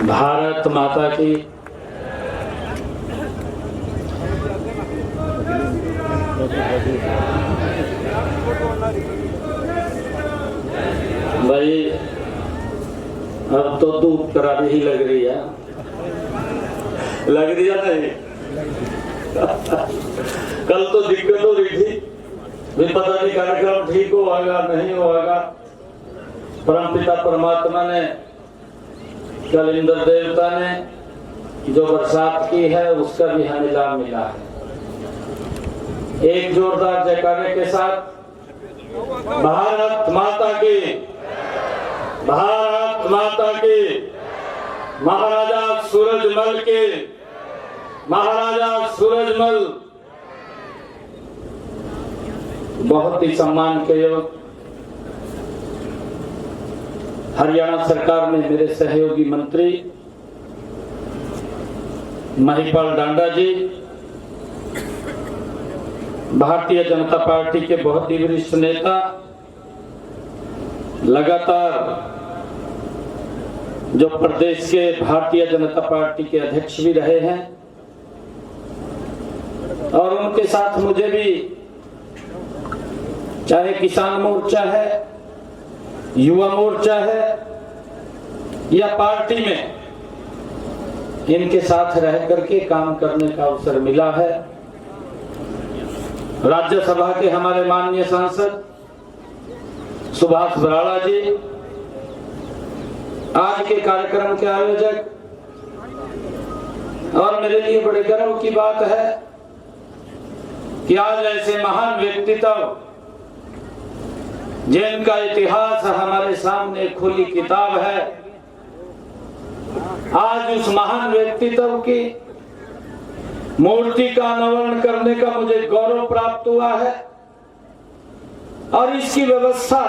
भारत माता की भाई, अब तो दूध करारी ही लग रही है, लग रही है नहीं। कल तो दिक्कत हो रही थी, भी पता नहीं कार्यक्रम ठीक होगा नहीं होगा। परमपिता परमात्मा ने, कल इंद्र देवता ने जो बरसात की है उसका भी हमें लाभ मिला है। एक जोरदार जयकारे के साथ भारत माता की, भारत माता की, महाराजा सूरजमल के, महाराजा सूरजमल बहुत ही सम्मान के योग हरियाणा सरकार में मेरे सहयोगी मंत्री महिपाल डांडा जी, भारतीय जनता पार्टी के बहुत ही वरिष्ठ नेता, लगातार जो प्रदेश के भारतीय जनता पार्टी के अध्यक्ष भी रहे हैं, और उनके साथ मुझे भी चाहे किसान मोर्चा है, युवा मोर्चा है या पार्टी में, इनके साथ रह करके काम करने का अवसर मिला है। राज्यसभा के हमारे माननीय सांसद सुभाष बराला जी, आज के कार्यक्रम के आयोजक, और मेरे लिए बड़े गर्व की बात है कि आज ऐसे महान व्यक्तित्व जिनका इतिहास हमारे सामने खुली किताब है, आज उस महान व्यक्तित्व की मूर्ति का अनावरण करने का मुझे गौरव प्राप्त हुआ है। और इसकी व्यवस्था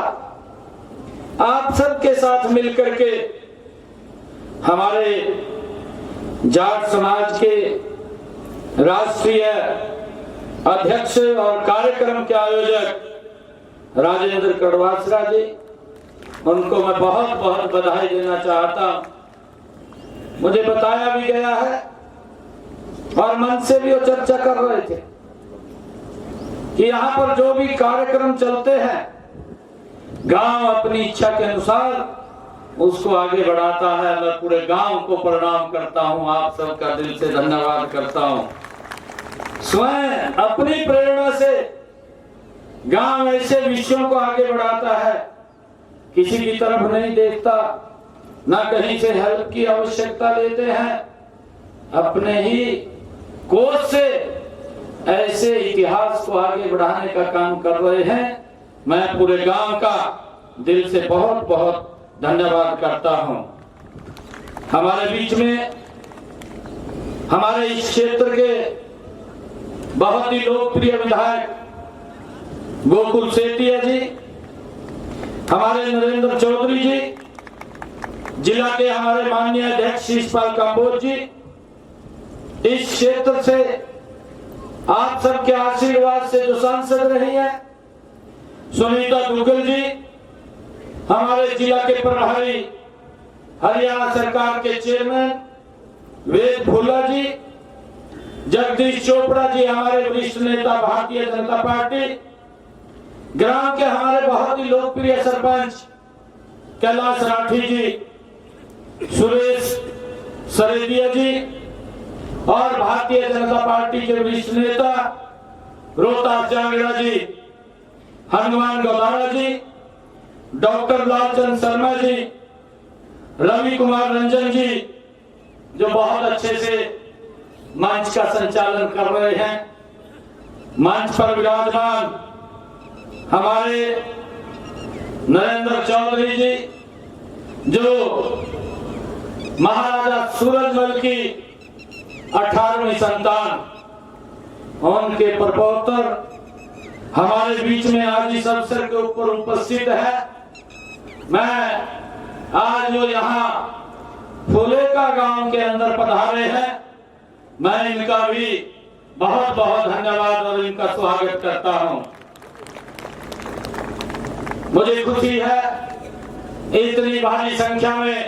आप सबके साथ मिलकर के हमारे जाट समाज के राष्ट्रीय अध्यक्ष और कार्यक्रम के आयोजक राजेंद्र कड़वासरा जी, उनको मैं बहुत बहुत बधाई देना चाहता हूं। मुझे बताया भी गया है और मन से भी वो चर्चा कर रहे थे कि यहाँ पर जो भी कार्यक्रम चलते हैं, गांव अपनी इच्छा के अनुसार उसको आगे बढ़ाता है। मैं पूरे गांव को प्रणाम करता हूं, आप सबका दिल से धन्यवाद करता हूं। स्वयं अपनी प्रेरणा से गांव ऐसे विषयों को आगे बढ़ाता है, किसी की तरफ नहीं देखता, ना कहीं से हेल्प की आवश्यकता लेते हैं, अपने ही कोष से ऐसे इतिहास को आगे बढ़ाने का काम कर रहे हैं। मैं पूरे गांव का दिल से बहुत बहुत धन्यवाद करता हूं। हमारे बीच में हमारे इस क्षेत्र के बहुत ही लोकप्रिय विधायक गोकुल सेतिया जी, हमारे नरेंद्र चौधरी जी, जिला के हमारे माननीय अध्यक्ष शिषपाल कंबोज जी, इस क्षेत्र से आप सबके आशीर्वाद से जो सांसद रही है सुनीता दुग्गल जी, हमारे जिला के प्रभारी हरियाणा सरकार के चेयरमैन वेद भुल्ला जी, जगदीश चोपड़ा जी, हमारे वरिष्ठ नेता भारतीय जनता पार्टी, ग्राम के हमारे बहुत ही लोकप्रिय सरपंच कैलाश राठी जी, सुरेश सरेदिया जी, और भारतीय जनता पार्टी के वरिष्ठ नेता रोहतास जांगड़ा जी, हनुमान गौदारा जी, डॉक्टर लालचंद शर्मा जी, रवि कुमार रंजन जी, जो बहुत अच्छे से मंच का संचालन कर रहे हैं। मंच पर विराजमान हमारे नरेंद्र चौधरी जी, जो महाराजा सूरजमल की 18वीं संतान, उनके प्रपौत्र हमारे बीच में आज इस अवसर के ऊपर उपस्थित है। मैं आज जो यहाँ फुलेका गांव के अंदर पधारे हैं, मैं इनका भी बहुत बहुत धन्यवाद और इनका स्वागत करता हूं। मुझे खुशी है इतनी भारी संख्या में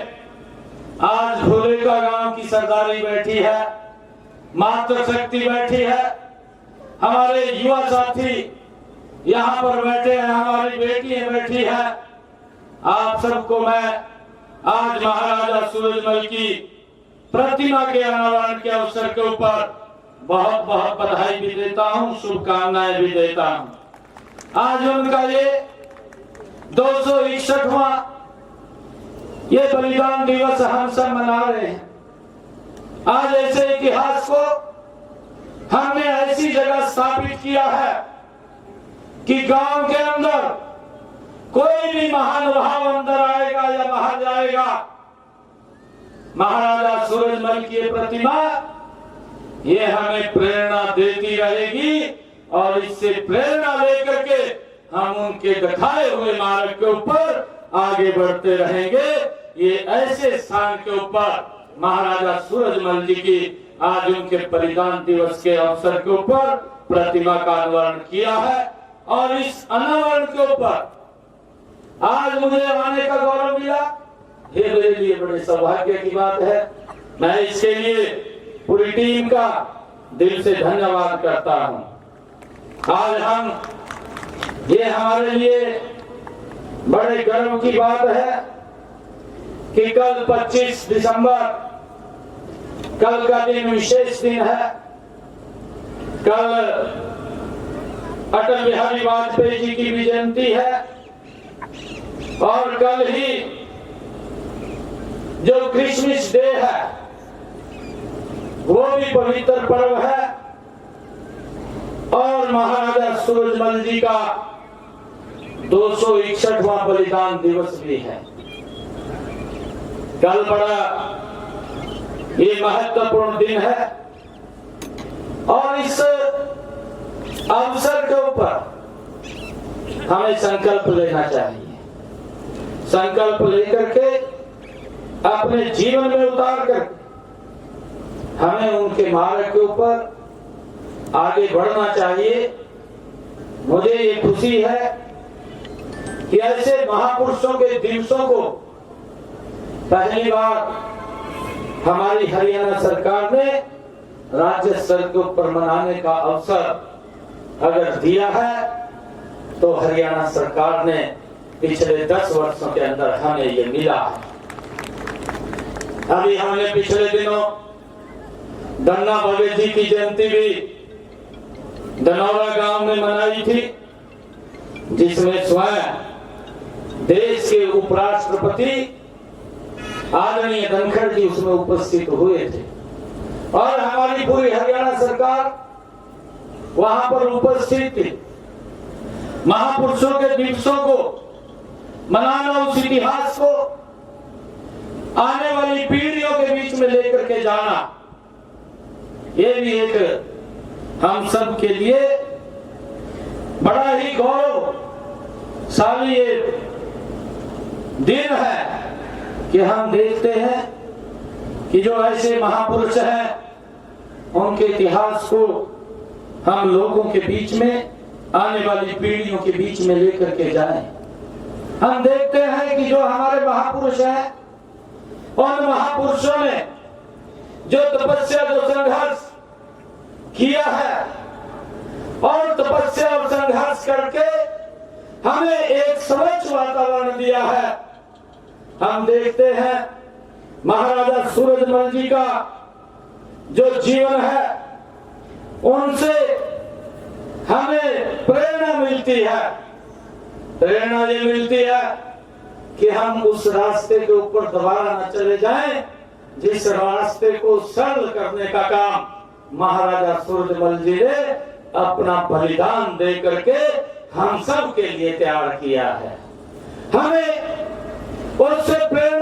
आज फुलेका देवका गांव की सरदारी बैठी है, मातृशक्ति बैठी है, हमारे युवा साथी यहाँ पर बैठे हैं, हमारी बेटियां बैठी है। आप सबको मैं आज महाराजा सूरजमल की प्रतिमा के अनावरण के अवसर के ऊपर बहुत बहुत बधाई भी देता हूँ, शुभकामनाएं भी देता हूँ। आज उनका ये 261वां ये बलिदान दिवस हम सब मना रहे हैं। आज ऐसे इतिहास को हमने ऐसी जगह स्थापित किया है कि गांव के अंदर कोई भी महानुभाव अंदर आएगा या बाहर जाएगा, महाराजा सूरजमल की ये प्रतिमा ये हमें प्रेरणा देती रहेगी और इससे प्रेरणा लेकर के हम उनके दिखाए हुए मार्ग के ऊपर आगे बढ़ते रहेंगे। ये ऐसे स्थान के ऊपर महाराजा सूरजमल जी की आज उनके बलिदान दिवस के अवसर के ऊपर प्रतिमा का अनावरण किया है और इस अनावरण के ऊपर आज मुझे आने का गौरव मिला। ये मेरे लिए बड़े सौभाग्य की बात है। मैं इसके लिए पूरी टीम का दिल से धन्यवाद करता हूं। आज ये हमारे लिए बड़े गर्व की बात है कि कल 25 दिसंबर कल का दिन विशेष दिन है। कल अटल बिहारी वाजपेयी जी की भी जयंती है और कल ही जो क्रिसमस डे है वो भी पवित्र पर्व है और महाराजा सूरजमल जी का 261वां बलिदान दिवस भी है। कल बड़ा ये महत्वपूर्ण दिन है और इस अवसर के ऊपर हमें संकल्प लेना चाहिए। संकल्प लेकर के अपने जीवन में उतार कर हमें उनके मार्ग के ऊपर आगे बढ़ना चाहिए। मुझे ये खुशी है कि ऐसे महापुरुषों के दिवसों को पहली बार हमारी हरियाणा सरकार ने राज्य स्तर के ऊपर मनाने का अवसर अगर दिया है तो हरियाणा सरकार ने पिछले 10 वर्षों के अंदर हमें ये मिला है। अभी हमने पिछले दिनों धन्ना भगत जी की जयंती भी धनौरा गांव में मनाई थी, जिसमें स्वयं देश के उपराष्ट्रपति आदरणीय धनखड़ जी उसमें उपस्थित हुए थे और हमारी पूरी हरियाणा सरकार वहां पर उपस्थित थी। महापुरुषों के दिवसों को मनाना, उस इतिहास को आने वाली पीढ़ियों के बीच में लेकर के जाना, ये भी एक हम सब के लिए बड़ा ही गौरवशाली ये दिन है कि हम देखते हैं कि जो ऐसे महापुरुष हैं उनके इतिहास को हम लोगों के बीच में, आने वाली पीढ़ियों के बीच में लेकर के जाएं। हम देखते हैं कि जो हमारे महापुरुष हैं उन महापुरुषों ने जो तपस्या, जो संघर्ष किया है और तपस्या और संघर्ष करके हमें एक स्वच्छ वातावरण दिया है। हम देखते हैं महाराजा सूरजमल जी का जो जीवन है उनसे हमें प्रेरणा मिलती है। प्रेरणा ये मिलती है कि हम उस रास्ते के ऊपर दोबारा न चले जाएं जिस रास्ते को सरल करने का काम महाराजा सूरजमल जी ने अपना बलिदान दे करके हम सब के लिए तैयार किया है। हमें उससे प्रेरणा